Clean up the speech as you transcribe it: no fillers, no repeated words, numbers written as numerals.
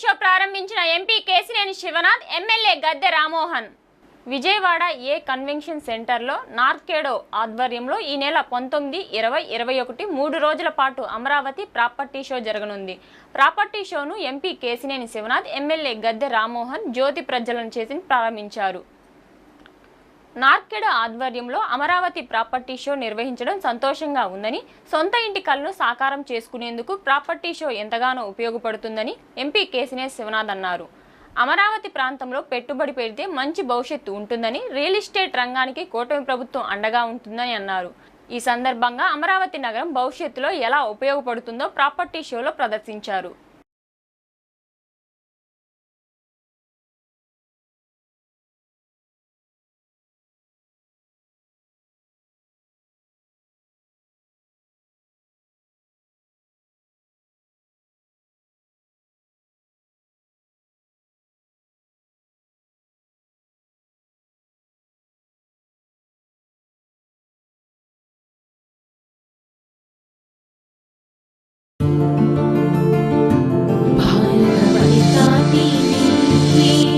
Show ప్రారంభించిన MP Kesineni Sivanath, MLA Gadde Rammohan. Vijayawada ఏ convention సెంటర్లో నార్కేడో ఆధ్వర్యంలో ఈ నెల 19, 20, 21 3 రోజుల పాటు అమరావతి ప్రాపర్టీ షో జరగనుంది. ప్రాపర్టీ షోను ఎంపీ కేసినేని శివనాథ్, ఎమ్మెల్యే గద్దె రామ్మోహన్ జ్యోతి ప్రజ్వలన చేసి ప్రారంభించారు. నార్కెడ్ ఆధ్వర్యంలో అమరావతి ప్రాపర్టీ షో నిర్వహించడం సంతోషంగా ఉందని, సొంత ఇంటి కలను సాకారం చేసుకునేందుకు ప్రాపర్టీ షో ఎంతగానో ఉపయోగపడుతుందని ఎంపీ కేసినేని శివనాథ్ అన్నారు. అమరావతి ప్రాంతంలో పెట్టుబడి పెడితే మంచి భవిష్యత్తు ఉంటుందని, రియల్ ఎస్టేట్ రంగానికి కూటమి ప్రభుత్వం అండగా ఉంటుందని అన్నారు. ఈ సందర్భంగా అమరావతి నగరం భవిష్యత్తులో ఎలా ఉపయోగపడుతుందో ప్రాపర్టీ షోలో ప్రదర్శించారు. भारत माता की